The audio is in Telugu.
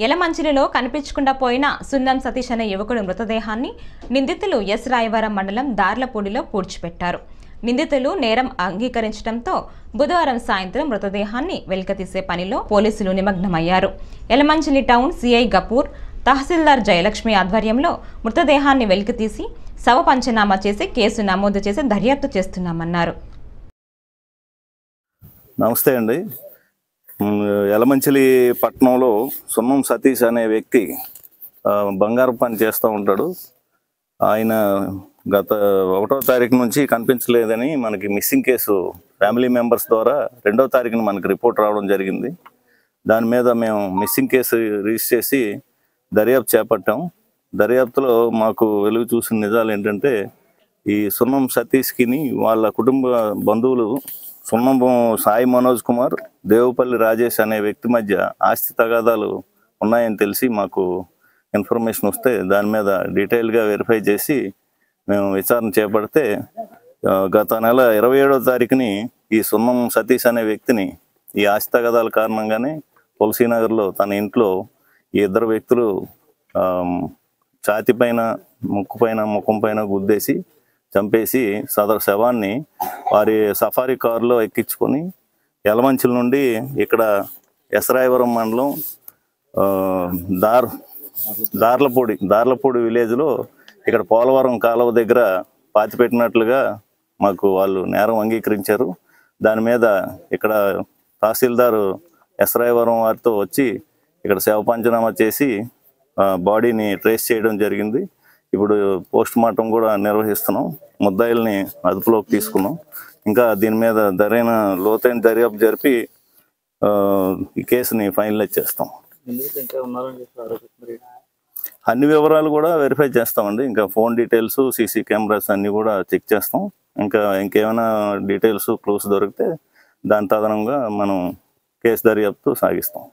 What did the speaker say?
యలమంచిలిలో కనిపించకుండా పోయిన సున్నం సతీష్ అనే యువకుడి మృతదేహాన్ని నిందితులు ఎస్ రాయవరం మండలం దార్లపూడిలో పూడ్చిపెట్టారు. నిందితులు నేరం అంగీకరించడంతో బుధవారం సాయంత్రం మృతదేహాన్ని వెలికితీసే పనిలో పోలీసులు నిమగ్నమయ్యారు. యలమంచిలి టౌన్ సిఐ గపూర్, తహసీల్దార్ జయలక్ష్మి ఆధ్వర్యంలో మృతదేహాన్ని వెలికితీసి శవ పంచనామా చేసి కేసు నమోదు చేసి దర్యాప్తు చేస్తున్నామన్నారు. నమస్తే అండి. యలమంచిలి పట్టణంలో సున్నం సతీష్ అనే వ్యక్తి బంగారం పని చేస్తూ ఉంటాడు. ఆయన గత 1వ తారీఖు నుంచి కనిపించలేదని మనకి మిస్సింగ్ కేసు ఫ్యామిలీ మెంబర్స్ ద్వారా 2వ తారీఖున మనకి రిపోర్ట్ రావడం జరిగింది. దాని మీద మేము మిస్సింగ్ కేసు రిజిస్టర్ చేసి దర్యాప్తు చేపట్టాం. దర్యాప్తులో మాకు వెలుగు చూసిన నిజాలు ఏంటంటే, ఈ సున్నం సతీష్కి వాళ్ళ కుటుంబ బంధువులు సున్నం సాయి మనోజ్ కుమార్, దేవపల్లి రాజేష్ అనే వ్యక్తి మధ్య ఆస్తి తగాదాలు ఉన్నాయని తెలిసి మాకు ఇన్ఫర్మేషన్ వస్తే దాని మీద డీటెయిల్గా వెరిఫై చేసి మేము విచారణ చేపడితే గత నెల 27వ తారీఖుని ఈ సున్నం సతీష్ అనే వ్యక్తిని ఈ ఆస్తి తగాదాల కారణంగానే తులసీనగర్లో తన ఇంట్లో ఈ 2 వ్యక్తులు ఛాతి పైన, ముఖం పైన గుద్దేసి చంపేసి సదరు శవాన్ని వారి సఫారీ కారులో ఎక్కించుకొని యలమంచిలి నుండి ఇక్కడ ఎస్ రాయవరం మండలం దార్లపూడి విలేజ్లో ఇక్కడ పోలవరం కాలువ దగ్గర పాతిపెట్టినట్లుగా మాకు వాళ్ళు నేరం అంగీకరించారు. దాని మీద ఇక్కడ తహసీల్దార్ ఎస్ రాయవరం వారితో వచ్చి ఇక్కడ శవ పంచనామా చేసి బాడీని ట్రేస్ చేయడం జరిగింది. ఇప్పుడు పోస్ట్ మార్టం కూడా నిర్వహిస్తున్నాం. ముద్దాయిల్ని అదుపులోకి తీసుకున్నాం. ఇంకా దీని మీద లోతైన దర్యాప్తు జరిపి ఈ కేసుని ఫైనలైజ్ చేస్తాం. అన్ని వివరాలు కూడా వెరిఫై చేస్తామండి. ఇంకా ఫోన్ డీటెయిల్స్, సీసీ కెమెరాస్ అన్నీ కూడా చెక్ చేస్తాం. ఇంకేమైనా డీటెయిల్స్, క్లూస్ దొరికితే దాని తదనంగా మనం కేసు దర్యాప్తు సాగిస్తాం.